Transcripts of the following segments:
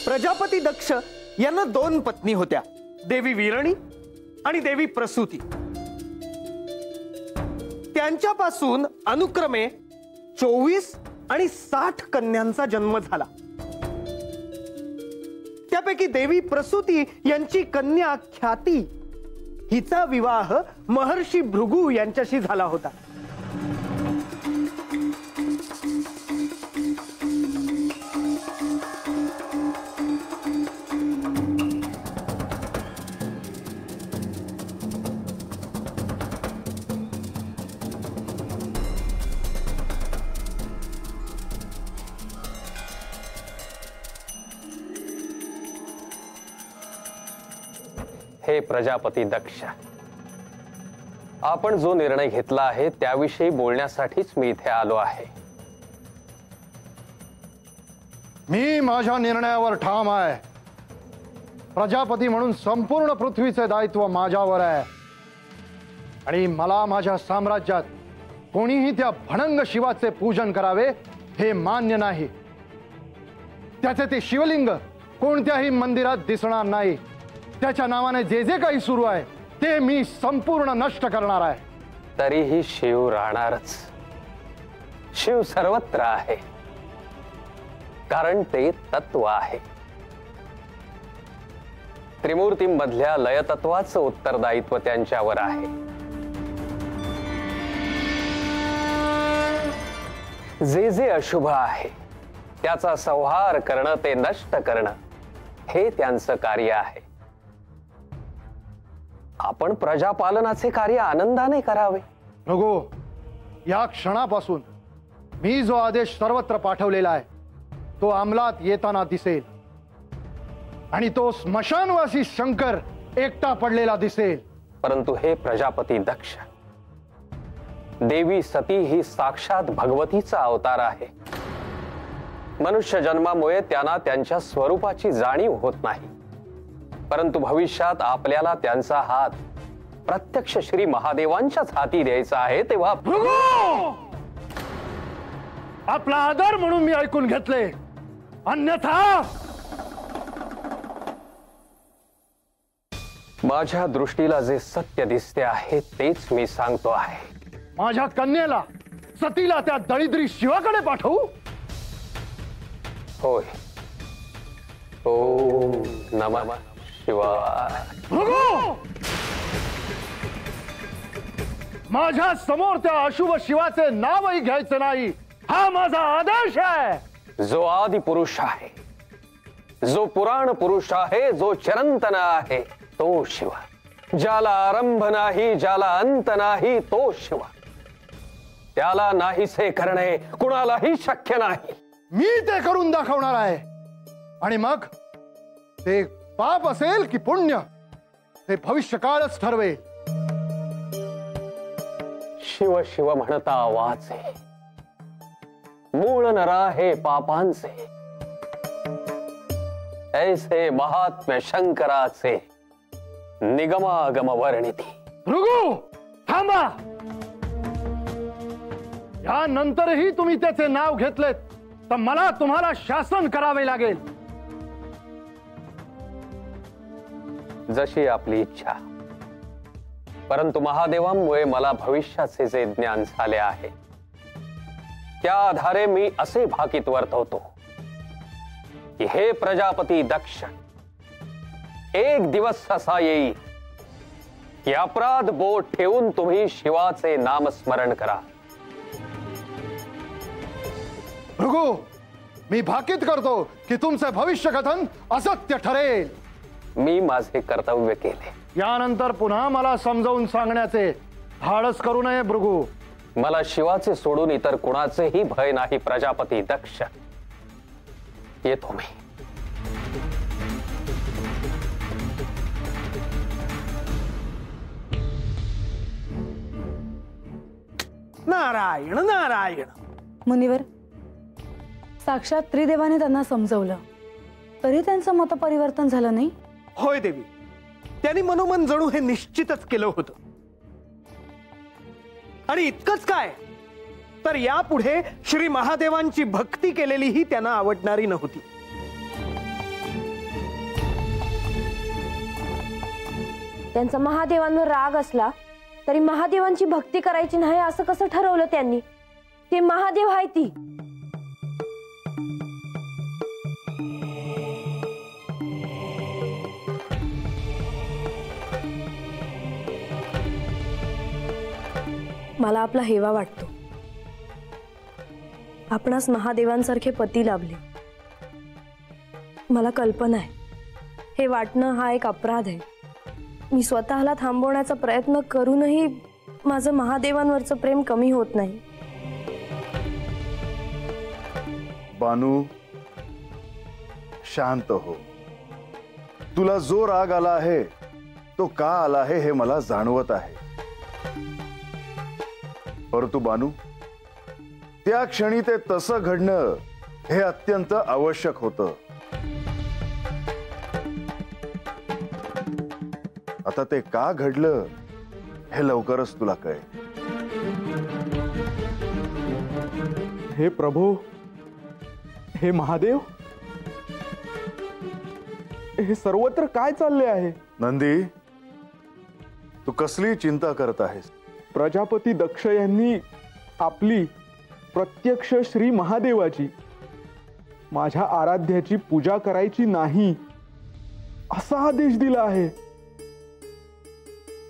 प्रजापती दक्ष यांना 2 पत्नी होत्या, देवी वीरणी आणि देवी प्रसूती। त्यांच्यापासून अनुक्रमे 24 आणि 60 कन्यांचा जन्म झाला। त्यापैकी देवी प्रसूती यांची कन्या ख्याती हिचा विवाह महर्षी भृगु यांच्याशी झाला होता। हे प्रजापती दक्ष, आपण जो निर्णय घेतला आहे त्याविषयी बोलण्यासाठीच मी इथे आलो आहे। मी माझ्या निर्णयावर ठाम आहे। प्रजापती म्हणून संपूर्ण पृथ्वीचे दायित्व माझ्यावर आहे आणि मला माझ्या साम्राज्यात कोणीही त्या भणंग शिवाचे पूजन करावे हे मान्य नाही। त्याचे ते शिवलिंग कोणत्याही मंदिरात दिसणार नाही। त्याच्या नावाने जे जे काही सुरू आहे ते मी संपूर्ण नष्ट करणार आहे। तरीही शिव राहणारच। शिव सर्वत्र आहे, कारण ते तत्व आहे। त्रिमूर्तींमधल्या लयतत्वाचं उत्तरदायित्व त्यांच्यावर आहे। जे जे अशुभ आहे त्याचा संहार करणं, ते नष्ट करणं हे त्यांचं कार्य आहे। आपण प्रजापालनाचे कार्य आनंदाने करावे। भृगु, या क्षणापासून मी जो आदेश सर्वत्र पाठवलेला आहे तो अंमलात येताना दिसेल आणि तो स्मशानवासी शंकर एकटा पडलेला दिसेल। परंतु हे प्रजापती दक्ष, देवी सती ही साक्षात भगवतीचा अवतार आहे। मनुष्य जन्मामुळे त्यांना त्यांच्या स्वरूपाची जाणीव होत नाही, परंतु भविष्यात आपल्याला त्यांचा हात प्रत्यक्ष श्री महादेवांच्याच हाती द्यायचा आहे। तेव्हा आपला आदर म्हणून मी ऐकून घेतले, अन्यथा माझ्या दृष्टीला जे सत्य दिसते आहे तेच मी सांगतो आहे। माझ्या कन्येला सतीला त्या दळिद्री शिवाकडे पाठवू? होय। ओम नमः शिवाय। माझ्या समोर त्या अशुभ शिवाचे नावही घ्यायचं नाही, हा माझा आदेश आहे। जो आदि पुरुष आहे, जो पुराण पुरुष आहे, जो चिरंतन आहे तो शिव। ज्याला आरंभ नाही, ज्याला अंत नाही तो शिव। त्याला नाहीसे करणे कुणालाही शक्य नाही। मी ते करून दाखवणार आहे आणि मग ते पाप असेल की पुण्य ते भविष्यकाळच ठरवेल। शिव शिव म्हणता वाचे, मूळ नरा हे पापांचे। ऐसे महात्म्य शंकराचे निगमागम वर्णिती। भृगु, थांबा। यानंतरही तुम्ही त्याचे नाव घेतलेत तर मला तुम्हाला शासन करावे लागेल। जशी आपली इच्छा, परंतु महादेवांमुळे मला भविष्याचे जे ज्ञान झाले आहे त्या आधारे मी असे भाकीत वर्तवतो की हे प्रजापती दक्ष, एक दिवस असा येईल की अपराध बोट ठेवून तुम्ही शिवाचे नामस्मरण करा। भृगु, मी भाकीत करतो की तुमचे भविष्य कथन असत्य ठरेल। मी माझे कर्तव्य केले। यानंतर पुन्हा मला समजावून सांगण्याचे धाडस करू नये भृगु। मला शिवाचे सोडून इतर कुणाचेही भय नाही प्रजापती दक्ष। येतो मी। नारायण नारायण। मुनिवर, साक्षात त्रिदेवाने त्यांना समजवलं तरी त्यांचं मतपरिवर्तन झालं नाही? होय देवी, त्यांनी मनोमन जणू हे निश्चितच केलं होतं। आणि इतकंच काय, तर यापुढे श्री महादेवांची भक्ती केलेलीही त्यांना आवडणारी नव्हती। त्यांचा महादेवांवर राग असला तरी महादेवांची भक्ती करायची नाही असं कसं ठरवलं त्यांनी? ते महादेव आहे ती. मला आपला हेवा वाटतो. आपणास महादेवांसारखे पती लाभले. मला कल्पना आहे हे वाटणं हा एक अपराध आहे. मी स्वतःला थांबवण्याचा प्रयत्न करूनही माझं महादेवांवरचं प्रेम कमी होत नाही. बानू, शांत हो. तुला जो राग आला आहे तो का आला आहे हे मला जाणवत आहे. परंतु बानू, त्या क्षणी ते तसं घडणं हे अत्यंत आवश्यक होतं. आता ते का घडलं हे लवकरच तुला कळेल. हे प्रभू, हे महादेव, हे सर्वत्र काय चालले आहे? नंदी, तू कसली चिंता करत आहेस? प्रजापती दक्ष यांनी आपली प्रत्यक्ष श्री महादेवाची, माझ्या आराध्याची पूजा करायची नाही असा आदेश दिला आहे.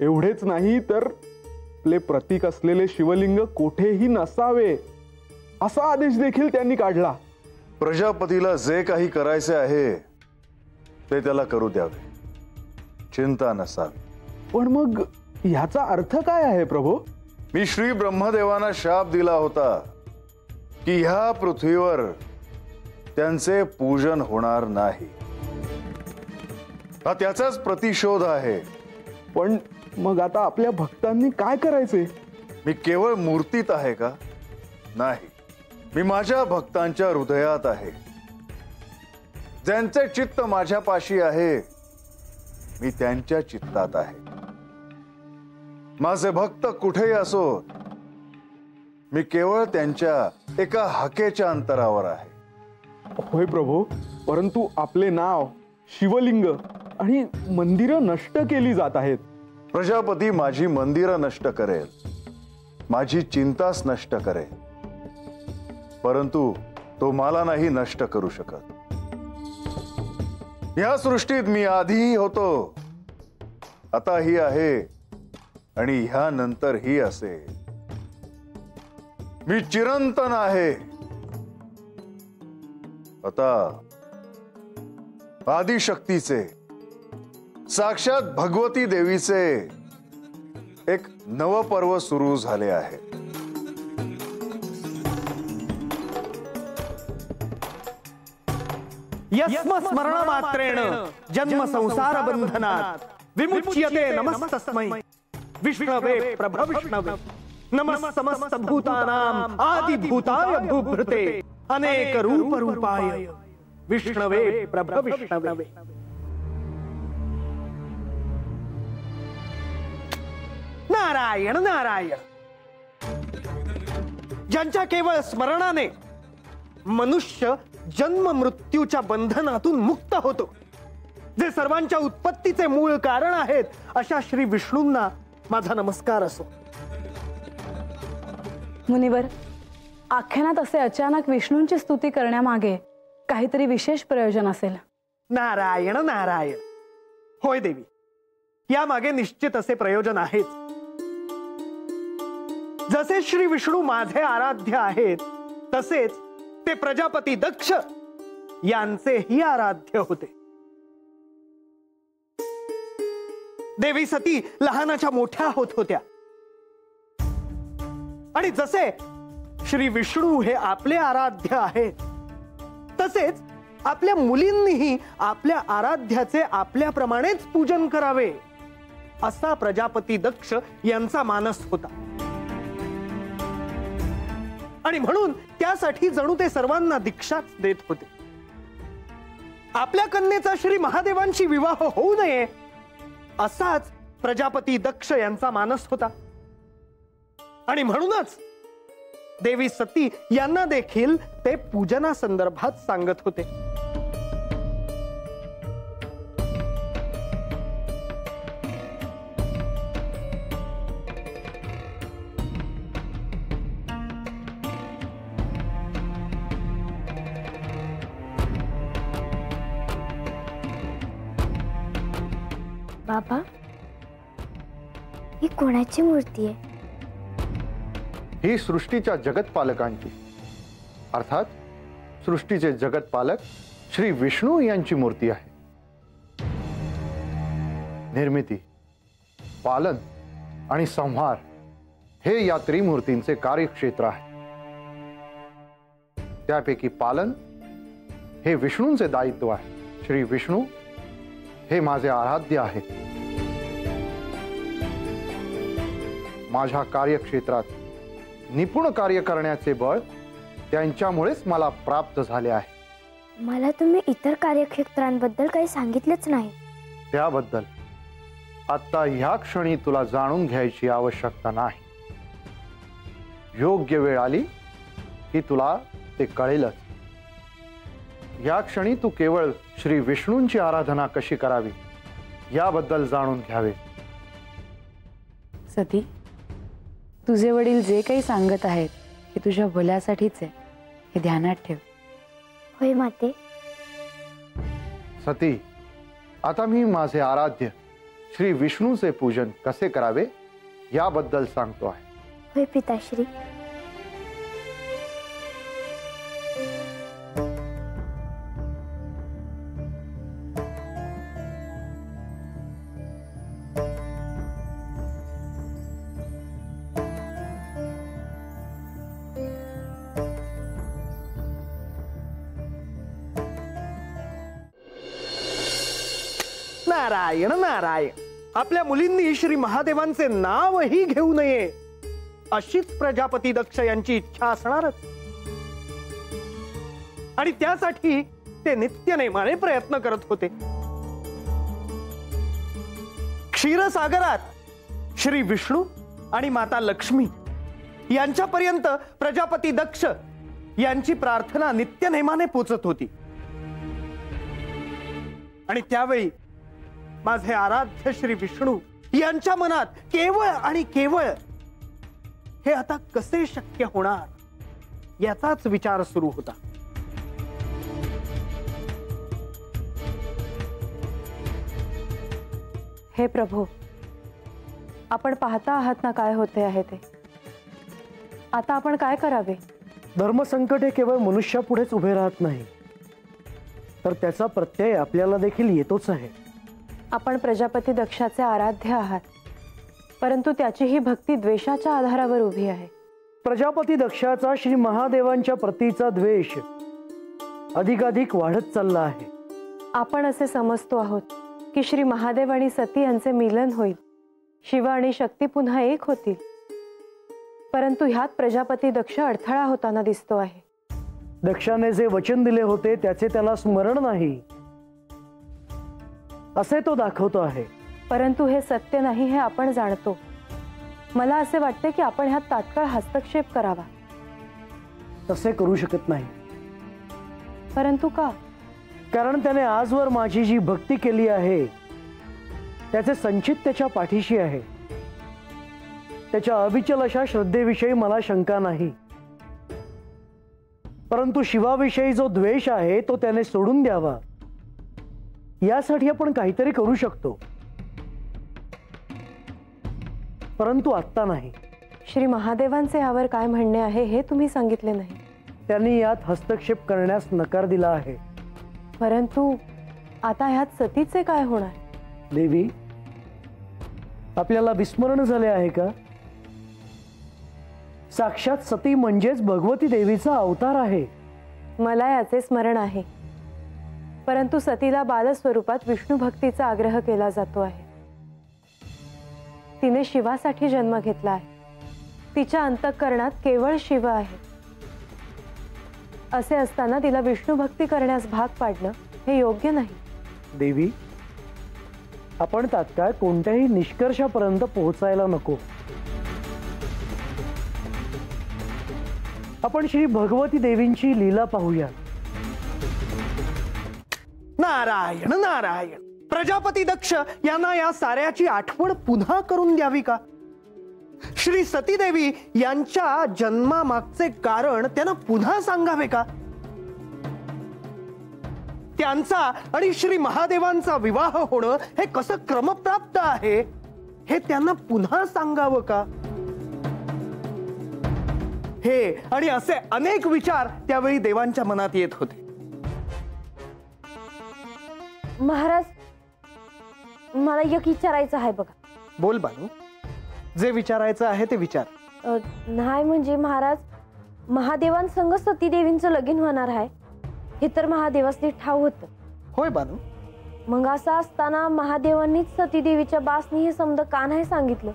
एवढेच नाही तर आपले प्रतीक असलेले शिवलिंग कोठेही नसावे असा आदेश देखील त्यांनी काढला. प्रजापतीला जे काही करायचे आहे ते त्याला करू द्यावे, चिंता नसावी. पण मग ह्याचा अर्थ काय आहे प्रभू? मी श्री ब्रह्मदेवांना शाप दिला होता की ह्या पृथ्वीवर त्यांचे पूजन होणार नाही. हा त्याचाच प्रतिशोध आहे. पण मग आता आपल्या भक्तांनी काय करायचे? मी केवळ मूर्तीत आहे का? नाही, मी माझ्या भक्तांच्या हृदयात आहे. ज्यांचे चित्त माझ्यापाशी आहे मी त्यांच्या चित्तात आहे. माझे भक्त कुठेही असो, मी केवळ त्यांच्या एका हाकेच्या अंतरावर आहे. होय प्रभू, परंतु आपले नाव, शिवलिंग आणि मंदिरं नष्ट केली जात आहेत. प्रजापती माझी मंदिरं नष्ट करेल, माझी चिंताच नष्ट करेल, परंतु तो मला नाही नष्ट करू शकत. या सृष्टीत मी आधीही होतो, आताही आहे आणि ह्यानंतर ही असेल. मी चिरंतन आहे. आता आदिशक्तीचे, साक्षात भगवती देवीचे एक नवपर्व सुरू झाले आहे. यस्म स्मरण मात्रेण जन्म संसार बंधनात विमुच्यते नमस्तस्मै विष्णवे प्रभविष्णवे नमः समस्त भूतानां आदि भूताय भूभृते अनेक रूप रूपाय विष्णवे प्रभविष्णवे. नारायण नारायण. ज्यांच्या केवळ स्मरणाने मनुष्य जन्म मृत्यूच्या बंधनातून मुक्त होतो, जे सर्वांच्या उत्पत्तीचे मूळ कारण आहेत, अशा श्री विष्णूंना माझा नमस्कार असो. मुनिवर, आख्यानात असे अचानक विष्णूंची स्तुती करण्यामागे काहीतरी विशेष प्रयोजन असेल. नारायण नारायण. होय देवी, यामागे निश्चित असे प्रयोजन आहेच. जसे श्री विष्णू माझे आराध्य आहेत, तसेच ते प्रजापती दक्ष यांचेही आराध्य होते. देवी सती लहानाच्या मोठ्या होत होत्या आणि जसे श्री विष्णू हे आपले आराध्य आहेत, तसेच आपल्या मुलींनीही आपल्या आराध्याचे आपल्याप्रमाणेच पूजन करावे असा प्रजापती दक्ष यांचा मानस होता. आणि म्हणून त्यासाठी जणू ते सर्वांना दीक्षाच देत होते. आपल्या कन्येचा श्री महादेवांशी विवाह होऊ नये असाच प्रजापती दक्ष यांचा मानस होता. आणि म्हणूनच देवी सती यांना देखील ते पूजना संदर्भात सांगत होते. बाबा, ही कोणाची मूर्ती आहे? ही सृष्टीच्या जगतपालकांची, अर्थात सृष्टीचे जगतपालक श्री विष्णू यांची मूर्ती आहे. निर्मिती, पालन आणि संहार हे या त्रिमूर्तींचे कार्यक्षेत्र आहे. त्यापैकी पालन हे विष्णूंचे दायित्व आहे. श्री विष्णू हे माझे आराध्य आहेत. माझ्या कार्यक्षेत्रात निपुण कार्य करण्याचे बळ त्यांच्यामुळेच मला प्राप्त झाले आहे. मला तुम्ही इतर कार्यक्षेत्रांबद्दल काही सांगितलेच नाही. त्याबद्दल आता ह्या क्षणी तुला जाणून घ्यायची आवश्यकता नाही. योग्य वेळ आली की तुला ते कळेलच. या क्षणी तू केवळ श्री विष्णूंची आराधना कशी करावी याबद्दल जाणून घ्यावे. सती, तुझे वडील जे काही सांगत आहेत ते तुझ्या भल्यासाठीच आहे, हे ध्यानात ठेव. होय माते. सती, आता मी माझे आराध्य श्री विष्णूचे पूजन कसे करावे याबद्दल सांगतो आहे. होय पिताश्री. नारायण नारायण. आपल्या मुलींनी श्री महादेवांचे नावही घेऊ नये अशीच प्रजापती दक्ष यांची इच्छा असणारच, आणि त्यासाठी ते नित्यनेमाने प्रयत्न करत होते. क्षीरसागरात श्री विष्णू आणि माता लक्ष्मी यांच्यापर्यंत प्रजापती दक्ष यांची प्रार्थना नित्यनेमाने पोचत होती. आणि त्यावेळी माझे आराध्य श्री विष्णू यांच्या मनात केवळ आणि केवळ हे आता कसे शक्य होणार याचाच विचार सुरू होता. हे प्रभू, आपण पाहता आहात ना काय होते आहे ते. आता आपण काय करावे? धर्मसंकट हे केवळ मनुष्यापुढेच उभे राहत नाही, तर त्याचा प्रत्यय आपल्याला देखील येतोच आहे. आपण प्रजापती दक्षाचे आराध्य आहात, परंतु त्याची ही भक्ती द्वेषाच्या आधारावर उभी आहे. प्रजापती दक्षाचा श्री महादेवांच्या प्रतीचा द्वेष अधिकाधिक वाढत चालला आहे. आपण असे समजतो आहोत की श्री महादेव आणि सती यांचे मिलन होईल, शिव आणि शक्ती पुन्हा एक होतील, परंतु ह्यात प्रजापती दक्ष अडथळा होताना दिसतो आहे. दक्षाने जे वचन दिले होते त्याचे त्याला स्मरण नाही असे तो दाखवतो आहे. परंतु हे सत्य नाही हे आपण जाणतो. मला असे वाटते की आपण ह्यात तात्काळ हस्तक्षेप करावा. तसे करू शकत नाही. परंतु का? कारण त्याने आजवर माझी जी भक्ती केली आहे त्याचे संचित त्याच्या पाठीशी आहे. त्याच्या अविचल अशा श्रद्धेविषयी मला शंका नाही, परंतु शिवाविषयी जो द्वेष आहे तो त्याने सोडून द्यावा यासाठी आपण काहीतरी करू शकतो, परंतु आत्ता नाही. श्री महादेवांचे यावर काय म्हणणे आहे हे तुम्ही सांगितले नाही. त्यांनी यात हस्तक्षेप करण्यास नकार दिला आहे. परंतु आता ह्यात सतीचे काय होणार? देवी, आपल्याला विस्मरण झाले आहे का? साक्षात सती म्हणजेच भगवती देवीचा अवतार आहे. मला याचे स्मरण आहे, परंतु सतीला बालस्वरूपात विष्णू भक्तीचा आग्रह केला जातो आहे. तिने शिवासाठी जन्म घेतला आहे. तिच्या अंतःकरणात केवळ शिव आहे. असे असताना तिला विष्णू भक्ती करण्यास भाग पाडणं हे योग्य नाही. देवी, आपण तात्काळ कोणत्याही निष्कर्षापर्यंत पोहोचायला नको. आपण श्री भगवती देवींची लीला पाहूया. नारायण नारायण. प्रजापती दक्ष यांना या साऱ्याची आठवण पुन्हा करून द्यावी का? श्री सतीदेवी यांच्या जन्मामागचे कारण त्यांना पुन्हा सांगावे का? त्यांचा आणि श्री महादेवांचा विवाह होणं हे कसं क्रमप्राप्त आहे हे त्यांना पुन्हा सांगावं का? हे आणि असे अनेक विचार त्यावेळी देवांच्या मनात येत होते. महाराज, मला एक विचारायचं आहे बघा. बोल बानू, जे विचारायचं आहे ते विचार. नाही म्हणजे महाराज, महादेवांसंग सतीदेवींचं लगीन होणार आहे हे तर महादेवासनी ठाव होतं. होय बानू. मग असं असताना महादेवांनीच सतीदेवीच्या बासनी हे समज का नाही सांगितलं?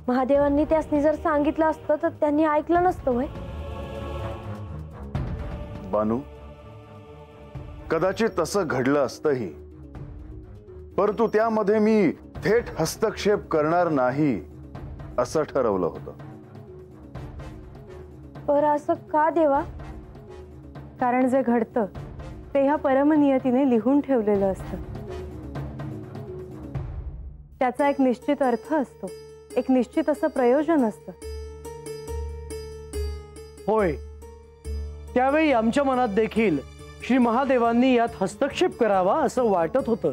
महादेवांनी त्यासनी जर सांगितलं असतं तर त्यांनी ऐकलं नसतं होय? बानू, कदाचित तसं घडलं असतंही, परंतु त्यामध्ये मी थेट हस्तक्षेप करणार नाही असं ठरवलं होतं. पर असं का देवा? कारण जे घडतं ते ह्या परमनियतीने लिहून ठेवलेलं असतं. त्याचा एक निश्चित अर्थ असतो, एक निश्चित असं प्रयोजन असतं. होय, त्यावेळी आमच्या मनात देखील श्री महादेवांनी यात हस्तक्षेप करावा असं वाटत होतं.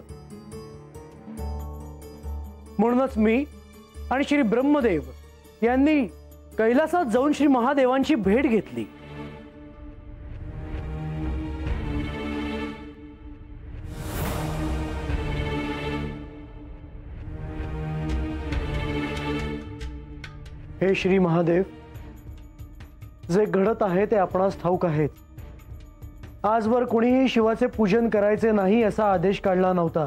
म्हणूनच मी आणि श्री ब्रह्मदेव यांनी कैलासात जाऊन श्री महादेवांची भेट घेतली. हे श्री महादेव, जे घडत आहे ते आपणास ठाऊक आहेत. आजवर कोणीही शिवाचे पूजन करायचे नाही असा आदेश काढला नव्हता.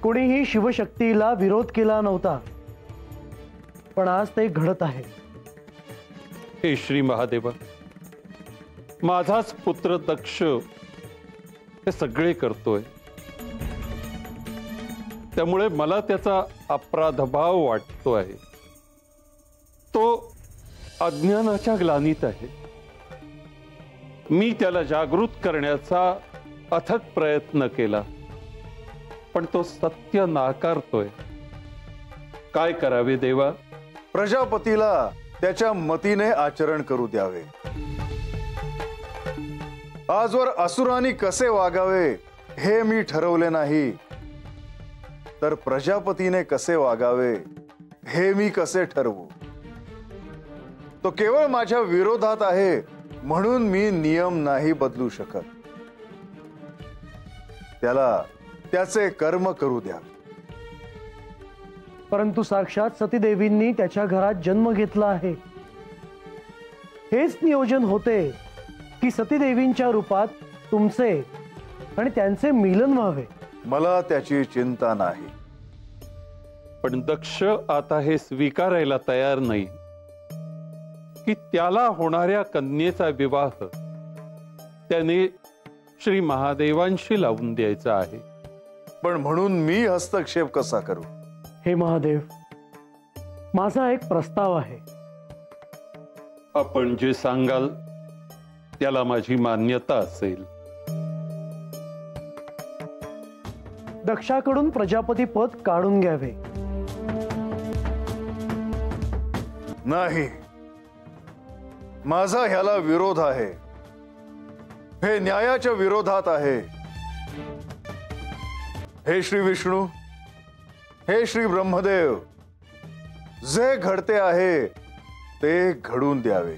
कोणीही शिवशक्तीला विरोध केला नव्हता, पण आज ते घडत आहे. हे श्री महादेवा, माझाच पुत्र दक्ष हे सगळे करतोय, त्यामुळे मला त्याचा अपराधभाव वाटतो आहे. तो अज्ञानाच्या ग्लानीत आहे. मी त्याला जागृत करण्याचा अथक प्रयत्न केला, पण तो सत्य नाकारतोय. काय करावे देवा? प्रजापतीला त्याच्या मतीने आचरण करू द्यावे. आजवर असुरांनी कसे वागावे हे मी ठरवले नाही, तर प्रजापतीने कसे वागावे हे मी कसे ठरवू? तो केवळ माझ्या विरोधात आहे म्हणून मी नियम नाही बदलू शकत. त्याला त्याचे कर्म करू द्या. परंतु साक्षात सतीदेवींनी त्याच्या घरात जन्म घेतला आहे. हेच नियोजन होते की सतीदेवींच्या रूपात तुमचे आणि त्यांचे मिलन व्हावे. मला त्याची चिंता नाही, पण दक्ष आता हे स्वीकारायला तयार नाही की त्याला होणाऱ्या कन्येचा विवाह त्याने श्री महादेवांशी लावून द्यायचा आहे. पण म्हणून मी हस्तक्षेप कसा करू? हे महादेव, माझा एक प्रस्ताव आहे. आपण जे सांगाल त्याला माझी मान्यता असेल. दक्षाकडून प्रजापती पद काढून घ्यावे. नाही, माझा ह्याला विरोध आहे. हे न्यायाच्या विरोधात आहे. हे श्री विष्णू, हे श्री ब्रह्मदेव, जे घडते आहे ते घडून द्यावे.